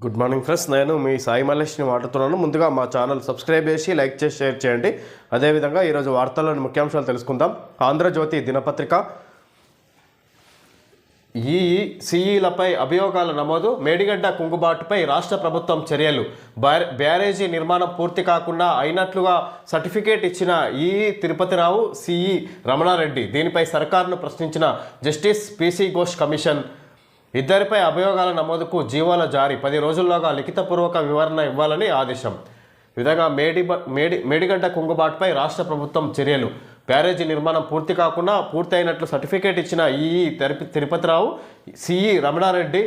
Good morning friends, నేను మీ సాయి మల్లేష్ని మాట్లాడుతున్నాను. ముందుగా మా ఛానల్ సబ్స్క్రైబ్ చేసి లైక్ చేసి షేర్ చేయండి. అదేవిధంగా ఈరోజు వార్తల్లోని ముఖ్యాంశాలు తెలుసుకుందాం. ఆంధ్రజ్యోతి దినపత్రిక సిఈలపై అభియోగాల నమోదు, మేడిగడ్డ కుంగుబాటుపై రాష్ట్ర ప్రభుత్వం చర్యలు, బ్యారేజీ నిర్మాణం పూర్తి కాకుండా అయినట్లుగా సర్టిఫికేట్ ఇచ్చిన తిరుపతిరావు, సిఈ రమణారెడ్డి, దీనిపై సర్కారును ప్రశ్నించిన జస్టిస్ పిసి ఘోష్ కమిషన్, ఇద్దరిపై అభియోగాల నమోదుకు జీవోల జారీ, 10 రోజుల్లోగా లిఖితపూర్వక వివరణ ఇవ్వాలని ఆదేశం. ఈ విధంగా మేడిగడ్డ కుంగుబాటుపై రాష్ట్ర ప్రభుత్వం చర్యలు, బ్యారేజీ నిర్మాణం పూర్తి కాకుండా పూర్తయినట్లు సర్టిఫికేట్ ఇచ్చిన తిరుపతిరావు, సిఈ రమణారెడ్డి,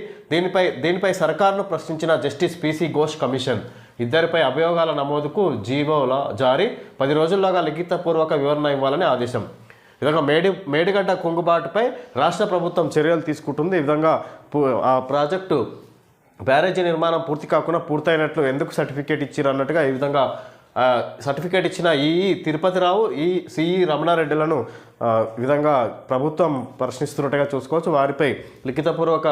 దీనిపై సర్కారును ప్రశ్నించిన జస్టిస్ పిసి ఘోష్ కమిషన్, ఇద్దరిపై అభియోగాల నమోదుకు జీవోల జారీ, 10 రోజుల్లోగా లిఖితపూర్వక వివరణ ఇవ్వాలని ఆదేశం. ఈ విధంగా మేడిగడ్డ కుంగుబాటుపై రాష్ట్ర ప్రభుత్వం చర్యలు తీసుకుంటుంది. ఈ విధంగా ఆ ప్రాజెక్టు బ్యారేజీ నిర్మాణం పూర్తి కాకుండా పూర్తయినట్లు ఎందుకు సర్టిఫికేట్ ఇచ్చారు అన్నట్టుగా ఈ విధంగా సర్టిఫికేట్ ఇచ్చిన తిరుపతిరావు, సిఈ రమణారెడ్డిలను విధంగా ప్రభుత్వం ప్రశ్నిస్తున్నట్టుగా చూసుకోవచ్చు. వారిపై లిఖితపూర్వక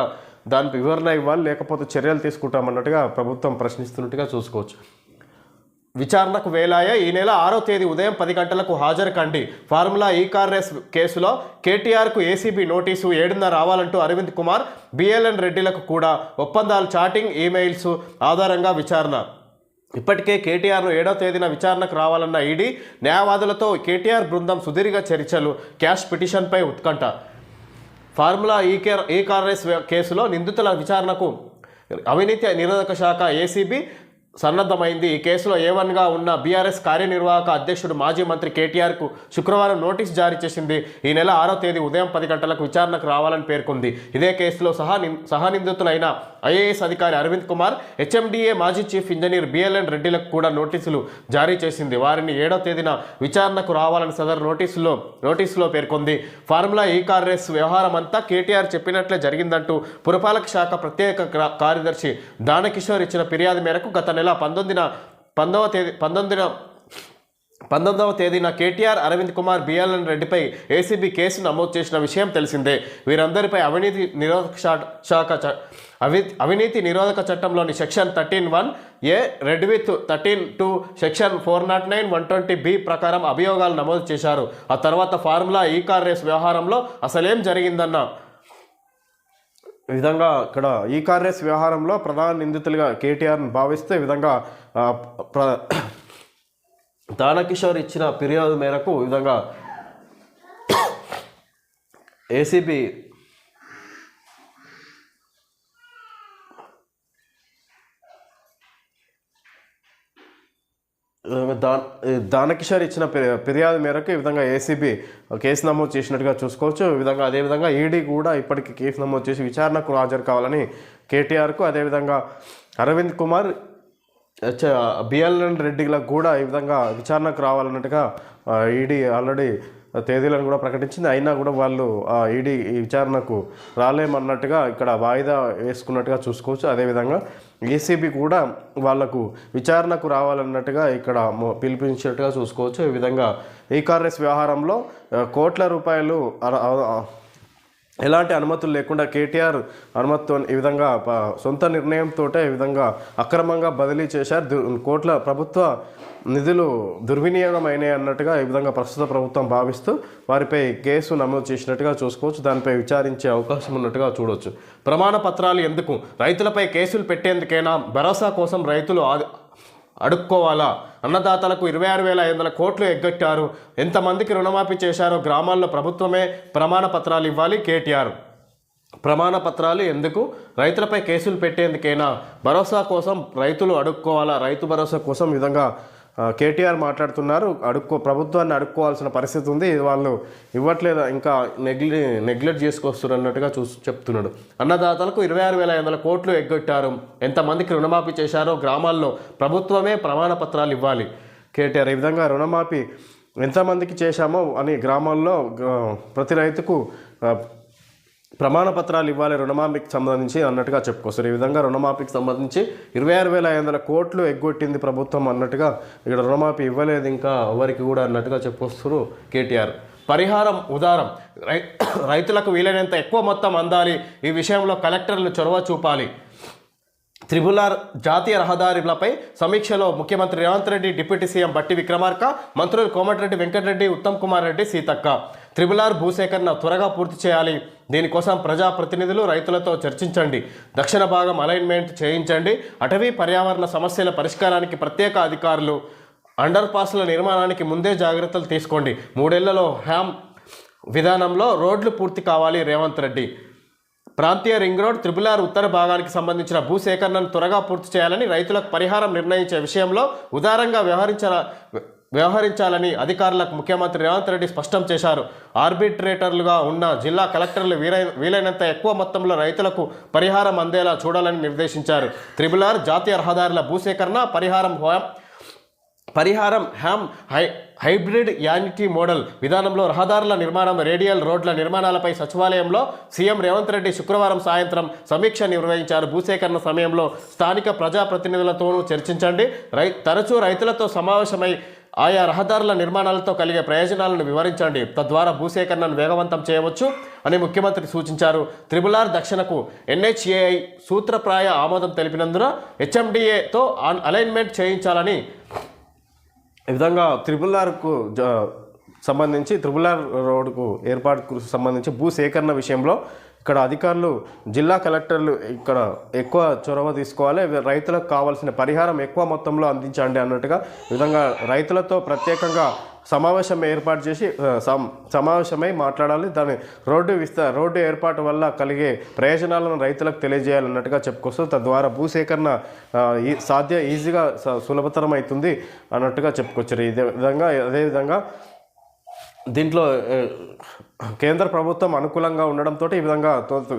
దానికి వివరణ ఇవ్వాలి, లేకపోతే చర్యలు తీసుకుంటామన్నట్టుగా ప్రభుత్వం ప్రశ్నిస్తున్నట్టుగా చూసుకోవచ్చు. విచారణకు వేలాయ, ఈ నెల 6వ తేదీ ఉదయం 10 గంటలకు హాజరు కండి. ఫార్ములా కార్ రేస్ కేసులో కేటీఆర్కు ఏసీబీ నోటీసు, 7:30 రావాలంటూ అరవింద్ కుమార్, బిఎల్ఎన్ రెడ్డిలకు కూడా ఒప్పందాలు, చాటింగ్, ఈమెయిల్స్ ఆధారంగా విచారణ. ఇప్పటికే కేటీఆర్ను 7వ తేదీన విచారణకు రావాలన్న ఈడీ, న్యాయవాదులతో కేటీఆర్ బృందం సుదీర్ఘ చర్చలు, క్యాష్ పిటిషన్పై ఉత్కంఠ. ఫార్ములా కార్ రేస్ కేసులో నిందితుల విచారణకు అవినీతి నిరోధక శాఖ ఏసీబీ సన్నద్ధమైంది. ఈ కేసులో A1గా ఉన్న బీఆర్ఎస్ కార్యనిర్వాహక అధ్యక్షుడు మాజీ మంత్రి కేటీఆర్కు శుక్రవారం నోటీసు జారీ చేసింది. ఈ నెల 6వ తేదీ ఉదయం 10 గంటలకు విచారణకు రావాలని పేర్కొంది. ఇదే కేసులో సహనిందితులైన ఐఏఎస్ అధికారి అరవింద్ కుమార్, హెచ్ఎండిఏ మాజీ చీఫ్ ఇంజనీర్ బిఎల్ఎన్ రెడ్డిలకు కూడా నోటీసులు జారీ చేసింది. వారిని 7వ తేదీన విచారణకు రావాలని సదరు నోటీసులో పేర్కొంది. ఫార్ములా కార్ రేస్ వ్యవహారం అంతా కేటీఆర్ చెప్పినట్లే జరిగిందంటూ పురపాలక శాఖ ప్రత్యేక కార్యదర్శి దానకిషోర్ ఇచ్చిన ఫిర్యాదు మేరకు గత నెల 19వ తేదీన కేటీఆర్, అరవింద్ కుమార్, బిఎల్ఎన్ రెడ్డిపై ఏసీబీ కేసు నమోదు చేసిన విషయం తెలిసిందే. వీరందరిపై అవినీతి నిరోధక చట్టంలోని section 13(1)(a) red with 13(2) section 409, 120(b) ప్రకారం అభియోగాలు నమోదు చేశారు. ఆ తర్వాత ఫార్ములా కార్ రేస్ వ్యవహారంలో అసలేం జరిగిందన్న విధంగా ఇక్కడ కార్ రేస్ వ్యవహారంలో ప్రధాన నిందితులుగా కేటీఆర్ను భావిస్తే ఈ విధంగా దానకిషోర్ ఇచ్చిన ఫిర్యాదు మేరకు ఈ విధంగా ఏసీబీ దానకిషోర్ ఇచ్చిన ఫిర్యాదు మేరకు ఈ విధంగా ఏసీబీ కేసు నమోదు చేసినట్టుగా చూసుకోవచ్చు. ఈ విధంగా అదేవిధంగా ఈడీ కూడా ఇప్పటికీ కేసు నమోదు చేసి విచారణకు హాజరు కావాలని కేటీఆర్కు, అదేవిధంగా అరవింద్ కుమార్, బిఎల్ఎన్ రెడ్డిలకు కూడా ఈ విధంగా విచారణకు రావాలన్నట్టుగా ఈడీ ఆల్రెడీ తేదీలను కూడా ప్రకటించింది. అయినా కూడా వాళ్ళు ఈడీ ఈ విచారణకు రాలేమన్నట్టుగా ఇక్కడ వాయిదా వేసుకున్నట్టుగా చూసుకోవచ్చు. అదేవిధంగా ఏసీబీ కూడా వాళ్లకు విచారణకు రావాలన్నట్టుగా ఇక్కడ పిలిపించినట్టుగా చూసుకోవచ్చు. ఈ విధంగా కార్ రేస్ వ్యవహారంలో కోట్ల రూపాయలు ఎలాంటి అనుమతులు లేకుండా కేటీఆర్ అనుమతితో ఈ విధంగా సొంత నిర్ణయంతో ఈ విధంగా అక్రమంగా బదిలీ చేశారు. కోట్ల ప్రభుత్వ నిధులు దుర్వినియోగం అయినాయి అన్నట్టుగా ఈ విధంగా ప్రస్తుత ప్రభుత్వం భావిస్తూ వారిపై కేసు నమోదు చేసినట్టుగా చూసుకోవచ్చు. దానిపై విచారించే అవకాశం ఉన్నట్టుగా చూడవచ్చు. ప్రమాణ పత్రాలు ఎందుకు? రైతులపై కేసులు పెట్టేందుకైనా భరోసా కోసం రైతులు అడుక్కోవాలా? అన్నదాతలకు 26,500 కోట్లు ఎగ్గొట్టారు. ఎంతమందికి రుణమాఫీ చేశారో గ్రామాల్లో ప్రభుత్వమే ప్రమాణ పత్రాలు ఇవ్వాలి. కేటీఆర్ ప్రమాణ పత్రాలు ఎందుకు? రైతులపై కేసులు పెట్టేందుకైనా భరోసా కోసం రైతులు అడుక్కోవాలా? రైతు భరోసా కోసం ఈ విధంగా కేటీఆర్ మాట్లాడుతున్నారు. ప్రభుత్వాన్ని అడుక్కోవాల్సిన పరిస్థితి ఉంది, వాళ్ళు ఇవ్వట్లేదు, ఇంకా నెగ్లెక్ట్ చేసుకొస్తున్నారు అన్నట్టుగా చెప్తున్నాడు. అన్నదాతలకు 26,500 కోట్లు ఎగ్గొట్టారు. ఎంతమందికి రుణమాఫీ చేశారో గ్రామాల్లో ప్రభుత్వమే ప్రమాణ పత్రాలు ఇవ్వాలి. కేటీఆర్ ఈ విధంగా రుణమాఫీ ఎంతమందికి చేశామో అని గ్రామాల్లో ప్రతి రైతుకు ప్రమాణ పత్రాలు ఇవ్వాలి రుణమాఫీకి సంబంధించి అన్నట్టుగా చెప్పుకొస్తారు. ఈ విధంగా రుణమాఫీకి సంబంధించి 26,500 కోట్లు ఎగ్గొట్టింది ప్రభుత్వం అన్నట్టుగా, ఇక్కడ రుణమాఫీ ఇవ్వలేదు ఇంకా ఎవరికి కూడా అన్నట్టుగా చెప్పుకొస్తారు కేటీఆర్. పరిహారం ఉదారం, రైతులకు వీలైనంత ఎక్కువ మొత్తం అందాలి. ఈ విషయంలో కలెక్టర్లు చొరవ చూపాలి. త్రిబుల్-ఆర్ జాతీయ రహదారులపై సమీక్షలో ముఖ్యమంత్రి రేవంత్ రెడ్డి, డిప్యూటీ సీఎం బట్టి విక్రమార్క, మంత్రులు కోమటిరెడ్డి వెంకటరెడ్డి, ఉత్తమ్ కుమార్ రెడ్డి, సీతక్క. త్రిబుల్-ఆర్ భూసేకరణ త్వరగా పూర్తి చేయాలి. దీనికోసం ప్రజాప్రతినిధులు, రైతులతో చర్చించండి. దక్షిణ భాగం అలైన్మెంట్ చేయించండి. అటవీ పర్యావరణ సమస్యల పరిష్కారానికి ప్రత్యేక అధికారులు. అండర్ పాస్ల నిర్మాణానికి ముందే జాగ్రత్తలు తీసుకోండి. 3 ఏళ్లలో హ్యామ్ విధానంలో రోడ్లు పూర్తి కావాలి. రేవంత్ రెడ్డి. ప్రాంతీయ రింగ్ రోడ్, త్రిబుల్-ఆర్ ఉత్తర భాగానికి సంబంధించిన భూసేకరణను త్వరగా పూర్తి చేయాలని, రైతులకు పరిహారం నిర్ణయించే విషయంలో ఉదారంగా వ్యవహరించాలని అధికారులకు ముఖ్యమంత్రి రేవంత్ రెడ్డి స్పష్టం చేశారు. ఆర్బిట్రేటర్లుగా ఉన్న జిల్లా కలెక్టర్లు వీలైనంత ఎక్కువ మొత్తంలో రైతులకు పరిహారం అందేలా చూడాలని నిర్దేశించారు. త్రిబుల్-ఆర్ జాతీయ రహదారుల భూసేకరణ పరిహారం హ్యామ్ హైబ్రిడ్ యానిటీ మోడల్ విధానంలో రహదారుల నిర్మాణం, రేడియల్ రోడ్ల నిర్మాణాలపై సచివాలయంలో సీఎం రేవంత్ రెడ్డి శుక్రవారం సాయంత్రం సమీక్ష నిర్వహించారు. భూసేకరణ సమయంలో స్థానిక ప్రజాప్రతినిధులతోనూ చర్చించండి. తరచూ రైతులతో సమావేశమై ఆయా రహదారుల నిర్మాణాలతో కలిగే ప్రయోజనాలను వివరించండి. తద్వారా భూసేకరణను వేగవంతం చేయవచ్చు అని ముఖ్యమంత్రి సూచించారు. త్రిబుల్-ఆర్ దక్షిణకు NHAI సూత్రప్రాయ ఆమోదం తెలిపినందున HMDAతో అలైన్మెంట్ చేయించాలని ఈ విధంగా త్రిబుల్-ఆర్కు సంబంధించి త్రిబుల్-ఆర్ రోడ్కు ఏర్పాటుకు సంబంధించి భూసేకరణ విషయంలో ఇక్కడ అధికారులు, జిల్లా కలెక్టర్లు ఇక్కడ ఎక్కువ చొరవ తీసుకోవాలి. రైతులకు కావాల్సిన పరిహారం ఎక్కువ మొత్తంలో అందించండి అన్నట్టుగా ఈ విధంగా రైతులతో ప్రత్యేకంగా సమావేశం ఏర్పాటు చేసి సమావేశమై మాట్లాడాలి. దాని రోడ్డు ఏర్పాటు వల్ల కలిగే ప్రయోజనాలను రైతులకు తెలియజేయాలన్నట్టుగా చెప్పుకొస్తుంది. తద్వారా భూసేకరణ ఈజీగా సులభతరం అవుతుంది అన్నట్టుగా చెప్పుకొచ్చారు. అదేవిధంగా దీంట్లో కేంద్ర ప్రభుత్వం అనుకూలంగా ఉండడంతో ఈ విధంగా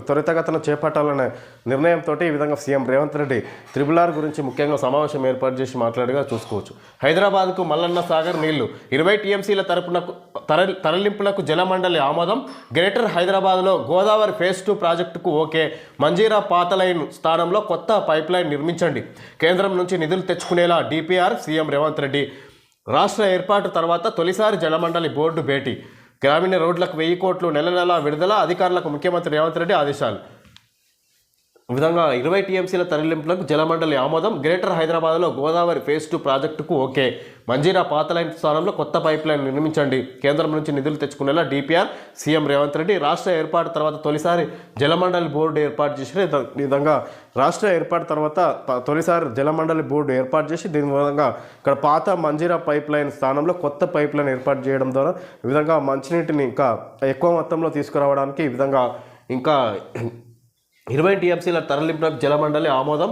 త్వరితగతిన చేపట్టాలనే నిర్ణయంతో ఈ విధంగా సీఎం రేవంత్ రెడ్డి త్రిబుల్-ఆర్ గురించి ముఖ్యంగా సమావేశం ఏర్పాటు చేసి మాట్లాడగా చూసుకోవచ్చు. హైదరాబాద్కు మల్లన్న సాగర్ నీళ్లు 20 TMCల తరలింపులకు జలమండలి ఆమోదం. గ్రేటర్ హైదరాబాద్లో గోదావరి ఫేజ్ 2 ప్రాజెక్టుకు ఓకే. మంజీరా పాత లైన్ స్థానంలో కొత్త పైప్లైన్ నిర్మించండి. కేంద్రం నుంచి నిధులు తెచ్చుకునేలా DPR సీఎం రేవంత్ రెడ్డి. రాష్ట్ర ఏర్పాటు తర్వాత తొలిసారి జలమండలి బోర్డు భేటీ. గ్రామీణ రోడ్లకు 1000 కోట్లు నెల విడుదల. అధికారులకు ముఖ్యమంత్రి రేవంత్ రెడ్డి ఆదేశాలు. ఈ విధంగా 20 TMCల తరలింపులకు జలమండలి ఆమోదం. గ్రేటర్ హైదరాబాద్లో గోదావరి ఫేజ్ 2 ప్రాజెక్టుకు ఓకే. మంజీరా పాత లైన్ స్థానంలో కొత్త పైప్ లైన్ నిర్మించండి. కేంద్రం నుంచి నిధులు తెచ్చుకునేలా DPR సీఎం రేవంత్ రెడ్డి. రాష్ట్ర ఏర్పాటు తర్వాత తొలిసారి జలమండలి బోర్డు ఏర్పాటు చేసిన ఈ విధంగా రాష్ట్ర ఏర్పాటు తర్వాత తొలిసారి జలమండలి బోర్డు ఏర్పాటు చేసి దీని విధంగా ఇక్కడ పాత మంజీరా పైప్ లైన్ స్థానంలో కొత్త పైప్ లైన్ ఏర్పాటు చేయడం ద్వారా ఈ విధంగా మంచినీటిని ఇంకా ఎక్కువ మొత్తంలో తీసుకురావడానికి ఈ విధంగా ఇంకా 20 TMCల తరలింపులకు జలమండలి ఆమోదం.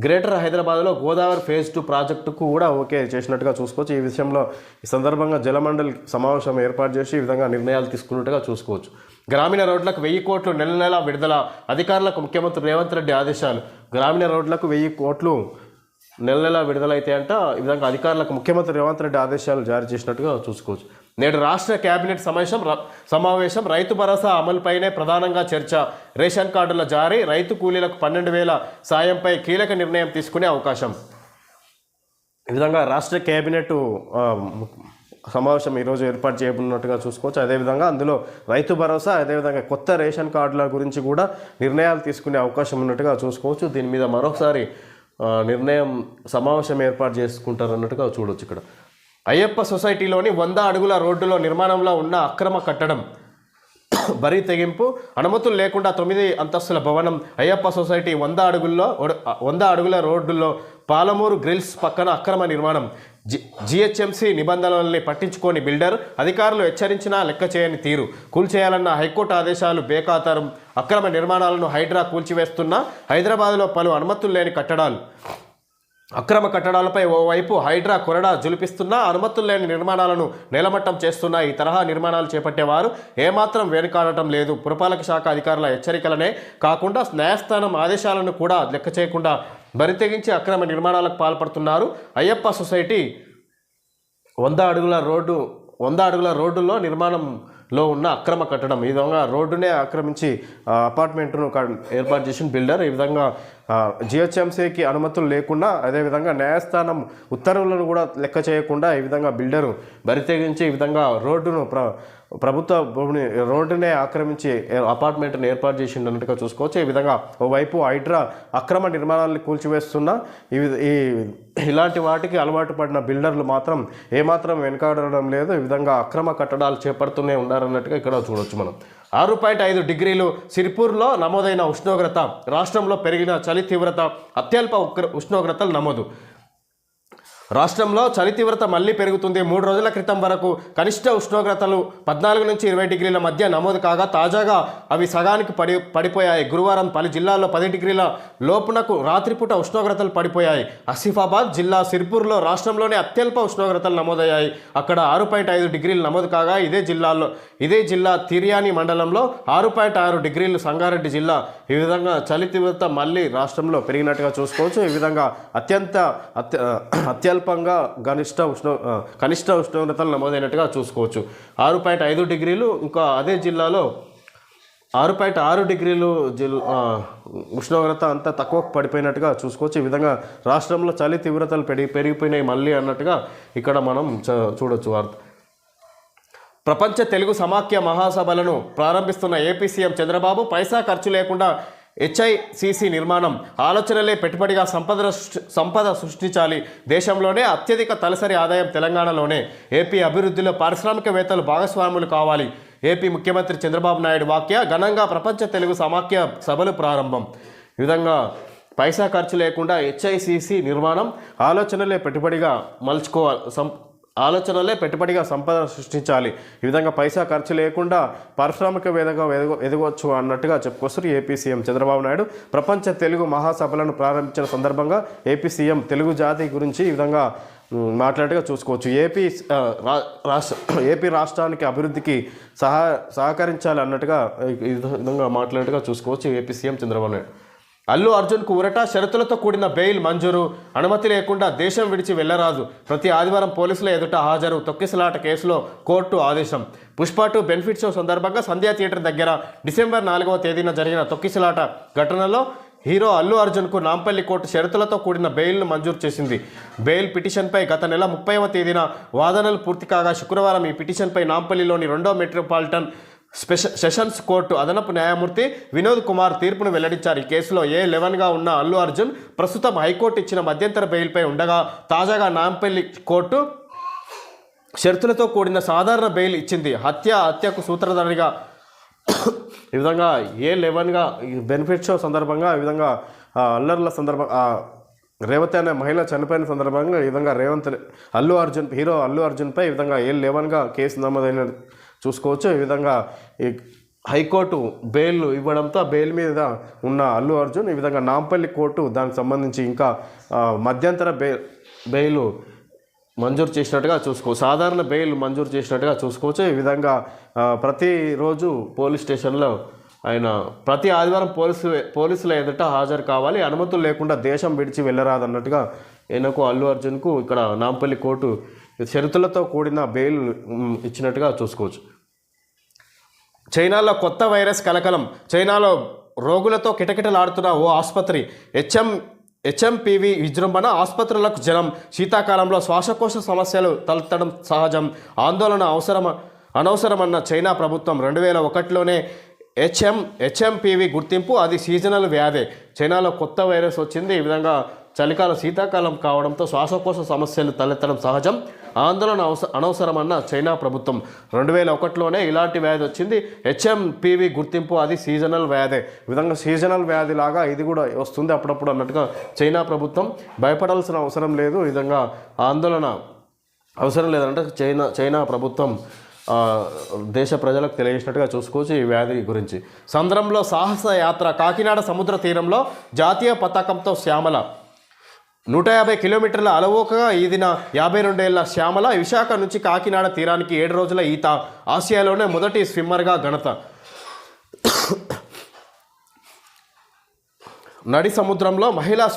గ్రేటర్ హైదరాబాద్లో గోదావరి ఫేజ్ 2 ప్రాజెక్టుకు కూడా ఓకే చేసినట్టుగా చూసుకోవచ్చు. ఈ సందర్భంగా జలమండలి సమావేశం ఏర్పాటు చేసి ఈ విధంగా నిర్ణయాలు తీసుకున్నట్టుగా చూసుకోవచ్చు. గ్రామీణ రోడ్లకు 1000 కోట్లు నెల విడుదల. అధికారులకు ముఖ్యమంత్రి రేవంత్ రెడ్డి ఆదేశాలు. గ్రామీణ రోడ్లకు 1000 కోట్లు నెల విడుదలైతే అంట ఈ విధంగా అధికారులకు ముఖ్యమంత్రి రేవంత్ రెడ్డి ఆదేశాలు జారీ చేసినట్టుగా చూసుకోవచ్చు. నేడు రాష్ట్ర కేబినెట్ సమావేశం. రైతు భరోసా అమలుపైనే ప్రధానంగా చర్చ. రేషన్ కార్డుల జారీ, రైతు కూలీలకు 12,000 సాయంపై కీలక నిర్ణయం తీసుకునే అవకాశం. ఈ విధంగా రాష్ట్ర కేబినెట్ సమావేశం ఈరోజు ఏర్పాటు చేయనున్నట్టుగా చూసుకోవచ్చు. అదేవిధంగా అందులో రైతు భరోసా, అదేవిధంగా కొత్త రేషన్ కార్డుల గురించి కూడా నిర్ణయాలు తీసుకునే అవకాశం ఉన్నట్టుగా చూసుకోవచ్చు. దీని మీద మరొకసారి సమావేశం ఏర్పాటు చేసుకుంటారు అన్నట్టుగా చూడవచ్చు. ఇక్కడ అయ్యప్ప సొసైటీలోని 100 అడుగుల రోడ్డులో నిర్మాణంలో ఉన్న అక్రమ కట్టడం బరి తెగింపు. అనుమతులు లేకుండా 9 అంతస్తుల భవనం. అయ్యప్ప సొసైటీ 100 అడుగుల రోడ్డులో పాలమూరు గ్రిల్స్ పక్కన అక్రమ నిర్మాణం. GHMC నిబంధనల్ని పట్టించుకోని బిల్డర్. అధికారులు హెచ్చరించినా లెక్క చేయని తీరు. కూల్చేయాలన్న హైకోర్టు ఆదేశాలు బేఖాతరు. అక్రమ నిర్మాణాలను హైడ్రా కూల్చివేస్తున్న హైదరాబాద్లో పలు అనుమతులు లేని కట్టడాలు. అక్రమ కట్టడాలపై ఓవైపు హైడ్రా కొరడా జులిపిస్తున్నా అనుమతులు లేని నిర్మాణాలను నేలమట్టం చేస్తున్న ఈ తరహా నిర్మాణాలు చేపట్టేవారు ఏమాత్రం వెనుకాడటం లేదు. పురపాలక శాఖ అధికారుల హెచ్చరికలనే కాకుండా న్యాయస్థానం ఆదేశాలను కూడా లెక్క చేయకుండా బరితెగించి అక్రమ నిర్మాణాలకు పాల్పడుతున్నారు. అయ్యప్ప సొసైటీ 100 అడుగుల రోడ్డులో నిర్మాణంలో ఉన్న అక్రమ కట్టడం. ఈ విధంగా రోడ్డునే ఆక్రమించి అపార్ట్మెంట్ను ఏర్పాటు చేసిన బిల్డర్. ఈ విధంగా జిహెచ్ఎంసీకి అనుమతులు లేకుండా అదేవిధంగా న్యాయస్థానం ఉత్తర్వులను కూడా లెక్క చేయకుండా ఈ విధంగా బిల్డరు బరితెగించి ఈ విధంగా ప్రభుత్వ భూమిని రోడ్డునే ఆక్రమించి అపార్ట్మెంట్ని ఏర్పాటు చేసిండన్నట్టుగా చూసుకోవచ్చు. ఈ విధంగా ఓవైపు హైడ్రా అక్రమ నిర్మాణాలను కూల్చివేస్తున్న ఇలాంటి వాటికి అలవాటు పడిన బిల్డర్లు మాత్రం ఏమాత్రం వెనకాడడం లేదు. ఈ విధంగా అక్రమ కట్టడాలు చేపడుతూనే ఉన్నారన్నట్టుగా ఇక్కడ చూడవచ్చు మనం. 6.5 డిగ్రీలు సిరిపూర్లో నమోదైన ఉష్ణోగ్రత. రాష్ట్రంలో పెరిగిన చలి తీవ్రత, అత్యల్ప ఉష్ణోగ్రతలు నమోదు. రాష్ట్రంలో చలి తీవ్రత మళ్లీ పెరుగుతుంది. 3 రోజుల క్రితం వరకు కనిష్ట ఉష్ణోగ్రతలు 14 నుంచి 20 డిగ్రీల మధ్య నమోదు కాగా తాజాగా అవి సగానికి పడిపోయాయి. గురువారం పలు జిల్లాల్లో 10 డిగ్రీల లోపునకు రాత్రిపూట ఉష్ణోగ్రతలు పడిపోయాయి. ఆసిఫాబాద్ జిల్లా సిర్పూర్లో రాష్ట్రంలోనే అత్యల్ప ఉష్ణోగ్రతలు నమోదయ్యాయి. అక్కడ 6.5 డిగ్రీలు నమోదు కాగా ఇదే జిల్లా తిర్యాని మండలంలో 6.6 డిగ్రీలు సంగారెడ్డి జిల్లా. ఈ విధంగా చలి తీవ్రత మళ్ళీ రాష్ట్రంలో పెరిగినట్టుగా చూసుకోవచ్చు. ఈ విధంగా అత్యల్పంగా కనిష్ట ఉష్ణోగ్రతలు నమోదైనట్టుగా చూసుకోవచ్చు. 6.5 డిగ్రీలు. ఇంకా అదే జిల్లాలో 6.6 డిగ్రీలు ఉష్ణోగ్రత అంతా తక్కువ పడిపోయినట్టుగా చూసుకోవచ్చు. ఈ విధంగా రాష్ట్రంలో చలి తీవ్రతలు పెరిగిపోయినాయి మళ్ళీ అన్నట్టుగా ఇక్కడ మనం చూడొచ్చు వార్త. ప్రపంచ తెలుగు సమాఖ్య మహాసభలను ప్రారంభిస్తున్న ఏపీ సీఎం చంద్రబాబు పైసా ఖర్చు లేకుండా హెచ్ఐసిసి నిర్మాణం ఆలోచనలే పెట్టుబడిగా సంపద సృష్టించాలి. దేశంలోనే అత్యధిక తలసరి ఆదాయం తెలంగాణలోనే. ఏపీ అభివృద్ధిలో పారిశ్రామికవేత్తలు భాగస్వాములు కావాలి. ఏపీ ముఖ్యమంత్రి చంద్రబాబు నాయుడు వ్యాఖ్య. ఘనంగా ప్రపంచ తెలుగు సమాఖ్య సభలు ప్రారంభం. ఈ విధంగా పైసా ఖర్చు లేకుండా హెచ్ఐసిసి నిర్మాణం ఆలోచనలే పెట్టుబడిగా సంపద సృష్టించాలి. ఈ విధంగా పైసా ఖర్చు లేకుండా పారిశ్రామిక వేదగా ఎదగవచ్చు అన్నట్టుగా చెప్పుకొస్తారు ఏపీ సీఎం చంద్రబాబు నాయుడు. ప్రపంచ తెలుగు మహాసభలను ప్రారంభించిన సందర్భంగా ఏపీ సీఎం తెలుగు జాతి గురించి ఈ విధంగా మాట్లాడగా చూసుకోవచ్చు. ఏపీ రాష్ట్రానికి అభివృద్ధికి సహకరించాలి అన్నట్టుగా ఈ విధంగా మాట్లాడగా చూసుకోవచ్చు ఏపీ సీఎం చంద్రబాబు నాయుడు. అల్లు అర్జున్కు ఉరట. షరతులతో కూడిన బెయిల్ మంజూరు. అనుమతి లేకుండా దేశం విడిచి వెళ్లరాదు. ప్రతి ఆదివారం పోలీసుల ఎదుట హాజరు. తొక్కిసలాట కేసులో కోర్టు ఆదేశం. పుష్ప 2 బెనిఫిట్ షో సందర్భంగా సంధ్యా థియేటర్ దగ్గర డిసెంబర్ 4వ తేదీన జరిగిన తొక్కిసలాట ఘటనలో హీరో అల్లు అర్జున్కు నాంపల్లి కోర్టు షరతులతో కూడిన బెయిల్ను మంజూరు చేసింది. బెయిల్ పిటిషన్పై గత నెల 30వ తేదీన వాదనలు పూర్తి కాగా శుక్రవారం ఈ పిటిషన్పై నాంపల్లిలోని 2వ మెట్రోపాలిటన్ సెషన్స్ కోర్టు అదనపు న్యాయమూర్తి వినోద్ కుమార్ తీర్పును వెల్లడించారు. ఈ కేసులో A11గా ఉన్న అల్లు అర్జున్ ప్రస్తుతం హైకోర్టు ఇచ్చిన మధ్యంతర బెయిల్పై ఉండగా తాజాగా నాంపల్లి కోర్టు షరతులతో కూడిన సాధారణ బెయిల్ ఇచ్చింది. హత్యకు సూత్రధారిగా ఈ విధంగా A11గా బెనిఫిట్ షో సందర్భంగా ఈ విధంగా అల్లర్ల సందర్భంగా రేవతి అనే మహిళ చనిపోయిన సందర్భంగా ఈ విధంగా హీరో అల్లు అర్జున్పై ఈ విధంగా A11గా కేసు నమోదైన చూసుకోవచ్చు. ఈ విధంగా ఈ హైకోర్టు బెయిల్ ఇవ్వడంతో బెయిల్ మీద ఉన్న అల్లు అర్జున్ ఈ విధంగా నాంపల్లి కోర్టు దానికి సంబంధించి ఇంకా మధ్యంతర బెయిల్ మంజూరు చేసినట్టుగా సాధారణ బెయిల్ మంజూరు చేసినట్టుగా చూసుకోవచ్చు. ఈ విధంగా ప్రతిరోజు పోలీస్ స్టేషన్లో ఆయన ప్రతి ఆదివారం పోలీసుల ఎదుట హాజరు కావాలి. అనుమతులు లేకుండా దేశం విడిచి వెళ్ళరాదన్నట్టుగా అల్లు అర్జున్కు ఇక్కడ నాంపల్లి కోర్టు షరతులతో కూడిన బెయిల్ ఇచ్చినట్టుగా చూసుకోవచ్చు. చైనాలో కొత్త వైరస్ కలకలం. చైనాలో రోగులతో కిటకిటలాడుతున్న ఓ ఆసుపత్రి. హెచ్ఎంపివి విజృంభణ. ఆసుపత్రులకు జనం. శీతాకాలంలో శ్వాసకోశ సమస్యలు తలెత్తడం సహజం. ఆందోళన అనవసరమన్న చైనా ప్రభుత్వం. 2001లోనే హెచ్ఎంపివి గుర్తింపు. అది సీజనల్ వ్యాధే. చైనాలో కొత్త వైరస్ వచ్చింది. ఈ విధంగా శీతాకాలం కావడంతో శ్వాసకోశ సమస్యలు తలెత్తడం సహజం. ఆందోళన అనవసరమన్న చైనా ప్రభుత్వం. 2001లోనే ఇలాంటి వ్యాధి వచ్చింది. హెచ్ఎంపివి గుర్తింపు. అది సీజనల్ వ్యాధే. ఈ విధంగా సీజనల్ వ్యాధి లాగా ఇది కూడా వస్తుంది అప్పుడప్పుడు అన్నట్టుగా చైనా ప్రభుత్వం. భయపడాల్సిన అవసరం లేదు. ఈ విధంగా ఆందోళన అవసరం లేదంటే చైనా ప్రభుత్వం దేశ ప్రజలకు తెలియజేసినట్టుగా చూసుకోవచ్చు ఈ వ్యాధి గురించి. సంద్రంలో సాహస యాత్ర. కాకినాడ సముద్ర తీరంలో జాతీయ పతాకంతో శ్యామల. 150 కిలోమీటర్ల అలవోకగా ఈదిన 52 ఏళ్ల శ్యామల విశాఖ నుంచి కాకినాడ తీరానికి 7 రోజుల ఈత. ఆసియాలోనే మొదటి స్విమ్మర్గా ఘనత. నడి సముద్రంలో మహిళా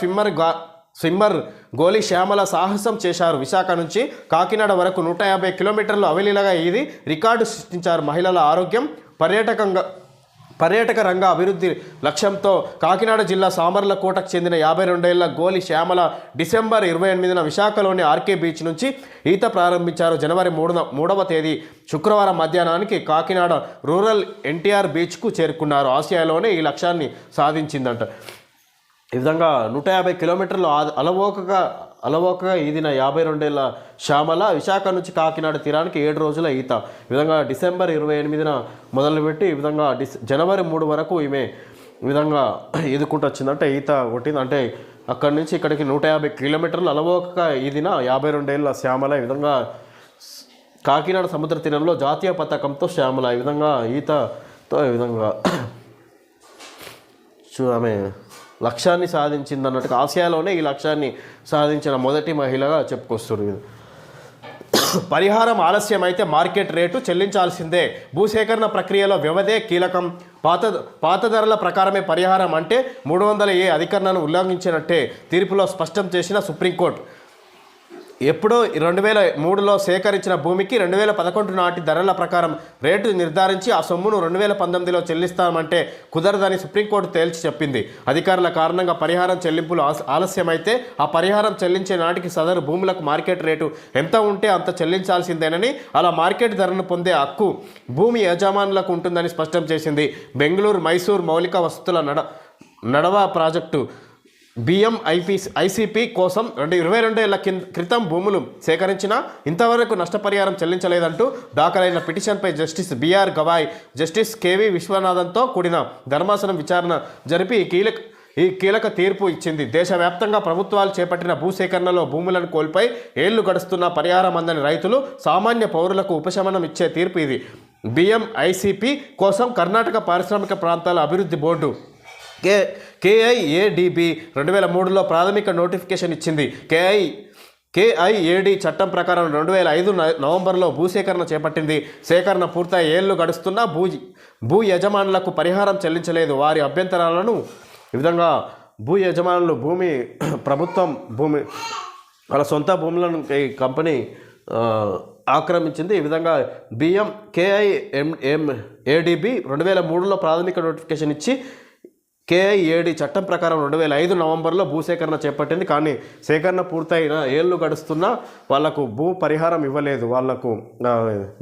స్విమ్మర్ గోలి శ్యామల సాహసం చేశారు. విశాఖ నుంచి కాకినాడ వరకు 150 కిలోమీటర్లు అవలీలగా ఈది రికార్డు సృష్టించారు. మహిళల ఆరోగ్యం పర్యాటక రంగ అభివృద్ధి లక్ష్యంతో కాకినాడ జిల్లా సామర్లకోటకు చెందిన 52 ఏళ్ల గోలి శ్యామల డిసెంబర్ 28న విశాఖలోని ఆర్కే బీచ్ నుంచి ఈత ప్రారంభించారు. జనవరి 3వ తేదీ శుక్రవారం మధ్యాహ్నానికి కాకినాడ రూరల్ ఎన్టీఆర్ బీచ్కు చేరుకున్నారు. ఆసియాలోనే ఈ లక్ష్యాన్ని సాధించిందంట. ఈ విధంగా 150 కిలోమీటర్లు అలవోకగా ఈదిన 52 ఏళ్ల శ్యామల విశాఖ నుంచి కాకినాడ తీరానికి 7 రోజుల ఈత. ఈ విధంగా డిసెంబర్ 28న మొదలుపెట్టి ఈ విధంగా జనవరి 3 వరకు ఈమె ఈ విధంగా ఈదుకుంటూ వచ్చిందంటే ఈత కొట్టింది. అంటే అక్కడి నుంచి ఇక్కడికి 150 కిలోమీటర్లు అలవోకగా ఈదిన 52 ఏళ్ల శ్యామల ఈ విధంగా కాకినాడ సముద్ర తీరంలో జాతీయ పతాకంతో శ్యామల ఈ విధంగా ఈతతో ఈ విధంగా ఆమె లక్ష్యాన్ని సాధించింది అన్నట్టుగా ఆసియాలోనే ఈ లక్ష్యాన్ని సాధించిన మొదటి మహిళగా చెప్పుకొస్తుంది. పరిహారం ఆలస్యమైతే మార్కెట్ రేటు చెల్లించాల్సిందే. భూసేకరణ ప్రక్రియలో వ్యవధే కీలకం. పాత ధరల ప్రకారమే పరిహారం అంటే 300A అధికరణను ఉల్లంఘించినట్టే తీర్పులో స్పష్టం చేసిన సుప్రీంకోర్టు. ఎప్పుడో 2003లో సేకరించిన భూమికి 2011 నాటి ధరల ప్రకారం రేటు నిర్ధారించి ఆ సొమ్మును 2019లో చెల్లిస్తామంటే కుదరదని సుప్రీంకోర్టు తేల్చి చెప్పింది. అధికారుల కారణంగా పరిహారం చెల్లింపులు ఆలస్యమైతే ఆ పరిహారం చెల్లించే నాటికి సదరు భూములకు మార్కెట్ రేటు ఎంత ఉంటే అంత చెల్లించాల్సిందేనని, అలా మార్కెట్ ధరను పొందే హక్కు భూమి యజమానులకు ఉంటుందని స్పష్టం చేసింది. బెంగళూరు మైసూర్ మౌలిక వసతుల నడవ ప్రాజెక్టు BMICP కోసం 22 ఏళ్ల క్రితం భూములు సేకరించినా ఇంతవరకు నష్టపరిహారం చెల్లించలేదంటూ దాఖలైన పిటిషన్పై justice BR Gavai, justice KV విశ్వనాథన్తో కూడిన ధర్మాసనం విచారణ జరిపి ఈ కీలక తీర్పు ఇచ్చింది. దేశవ్యాప్తంగా ప్రభుత్వాలు చేపట్టిన భూసేకరణలో భూములను కోల్పోయి ఏళ్లు గడుస్తున్న పరిహారం అందని రైతులు, సామాన్య పౌరులకు ఉపశమనం ఇచ్చే తీర్పు ఇది. BMICP కోసం కర్ణాటక పారిశ్రామిక ప్రాంతాల అభివృద్ధి బోర్డు KIADB 2003లో ప్రాథమిక నోటిఫికేషన్ ఇచ్చింది. KIAD చట్టం ప్రకారం 2005 నవంబర్లో భూసేకరణ చేపట్టింది. సేకరణ పూర్తయి ఏళ్లు గడుస్తున్నా భూ యజమానులకు పరిహారం చెల్లించలేదు. వారి అభ్యంతరాలను ఈ విధంగా భూ యజమానులు ప్రభుత్వం భూమి వాళ్ళ సొంత భూములను ఈ కంపెనీ ఆక్రమించింది. ఈ విధంగా KIADB 2003లో ప్రాథమిక నోటిఫికేషన్ ఇచ్చి KIAD చట్టం ప్రకారం 2005 నవంబర్లో భూసేకరణ చేపట్టింది. కానీ సేకరణ పూర్తయిన ఏళ్ళు గడుస్తున్నా వాళ్లకు భూ పరిహారం ఇవ్వలేదు. వాళ్లకు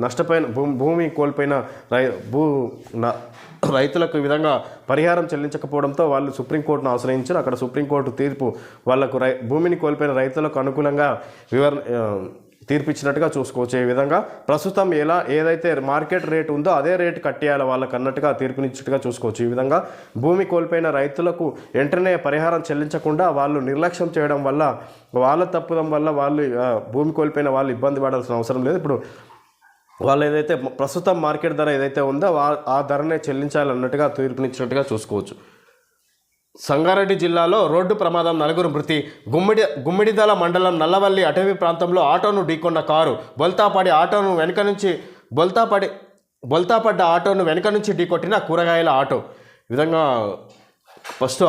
నష్టపోయిన భూమి కోల్పోయిన రైతులకు ఈ విధంగా పరిహారం చెల్లించకపోవడంతో వాళ్ళు సుప్రీంకోర్టును ఆశ్రయించారు. అక్కడ సుప్రీంకోర్టు తీర్పు వాళ్లకు భూమిని కోల్పోయిన రైతులకు అనుకూలంగా తీర్పిచ్చినట్టుగా చూసుకోవచ్చు. ఈ విధంగా ప్రస్తుతం ఏదైతే మార్కెట్ రేట్ ఉందో అదే రేటు కట్టేయాలి వాళ్ళకు అన్నట్టుగా తీర్పునిచ్చినట్టుగా చూసుకోవచ్చు. ఈ విధంగా భూమి కోల్పోయిన రైతులకు వెంటనే పరిహారం చెల్లించకుండా వాళ్ళు నిర్లక్ష్యం చేయడం వల్ల, వాళ్ళ తప్పుదం వల్ల భూమి కోల్పోయిన వాళ్ళు ఇబ్బంది పడాల్సిన అవసరం లేదు. ఇప్పుడు వాళ్ళు ఏదైతే ప్రస్తుతం మార్కెట్ ధర ఏదైతే ఉందో ఆ ధరనే చెల్లించాలన్నట్టుగా తీర్పునిచ్చినట్టుగా చూసుకోవచ్చు. సంగారెడ్డి జిల్లాలో రోడ్డు ప్రమాదం, 4 మృతి. గుమ్మిడిదల మండలం నల్లవల్లి అటవీ ప్రాంతంలో ఆటోను ఢీకొన్న కారు బొల్తాపడ్డ ఆటోను వెనుక నుంచి ఢీకొట్టిన కూరగాయల ఆటో. ఈ విధంగా ఫస్ట్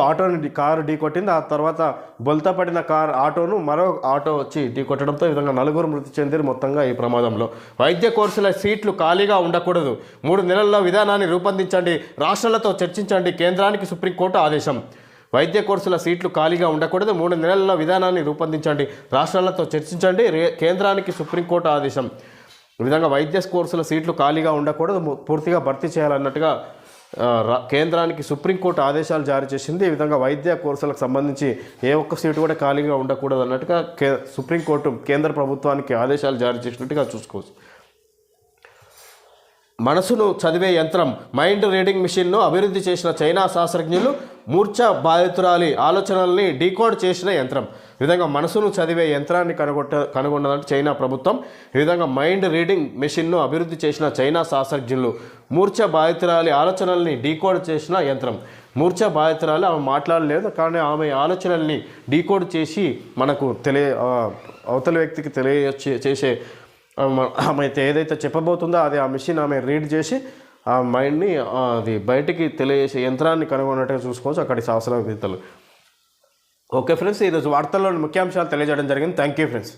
కారు ఢీకొట్టింది. ఆ తర్వాత బొల్తాపడిన ఆటోను మరో ఆటో వచ్చి ఢీకొట్టడంతో ఈ విధంగా 4 మృతి చెందిరు మొత్తంగా ఈ ప్రమాదంలో. వైద్య కోర్సుల సీట్లు ఖాళీగా ఉండకూడదు. 3 నెలల్లో విధానాన్ని రూపొందించండి, రాష్ట్రాలతో చర్చించండి. కేంద్రానికి సుప్రీంకోర్టు ఆదేశం. వైద్య కోర్సుల సీట్లు ఖాళీగా ఉండకూడదు. 3 నెలల్లో విధానాన్ని రూపొందించండి, రాష్ట్రాలతో చర్చించండి. కేంద్రానికి సుప్రీంకోర్టు ఆదేశం. ఈ విధంగా వైద్య కోర్సుల సీట్లు ఖాళీగా ఉండకూడదు, పూర్తిగా భర్తీ చేయాలన్నట్టుగా కేంద్రానికి సుప్రీంకోర్టు ఆదేశాలు జారీ చేసింది. ఈ విధంగా వైద్య కోర్సులకు సంబంధించి ఏ ఒక్క సీటు కూడా ఖాళీగా ఉండకూడదు అన్నట్టుగా సుప్రీంకోర్టు కేంద్ర ప్రభుత్వానికి ఆదేశాలు జారీ చేసినట్టుగా చూసుకోవచ్చు. మనసును చదివే యంత్రం, మైండ్ రీడింగ్ మిషన్ను అభివృద్ధి చేసిన చైనా శాస్త్రజ్ఞులు మూర్ఛ బాధితురాలి ఆలోచనల్ని డీకోడ్ చేసిన యంత్రం. ఈ విధంగా మనసును చదివే యంత్రాన్ని కనుగొన్నదంటే చైనా ప్రభుత్వం. ఈ విధంగా మైండ్ రీడింగ్ మెషిన్ను అభివృద్ధి చేసిన చైనా శాస్త్రజ్ఞులు మూర్ఛ బాధితురాలి ఆలోచనల్ని డీకోడ్ చేసిన యంత్రం. మూర్ఛ బాధితురాలు ఆమె మాట్లాడలేదు, కానీ ఆమె ఆలోచనల్ని డీకోడ్ చేసి మనకు అవతల వ్యక్తికి చేసే ఆమె ఏదైతే చెప్పబోతుందో అది ఆ మిషన్ ఆమె రీడ్ చేసి ఆ మైండ్ని అది బయటికి తెలియజేసే యంత్రాన్ని కనుగొన్నట్టుగా చూసుకోవచ్చు అక్కడి శాస్త్రవేత్తలు. ఓకే ఫ్రెండ్స్, ఈరోజు వార్తల్లోని ముఖ్యాంశాలు తెలియజేయడం జరిగింది. Thank you friends.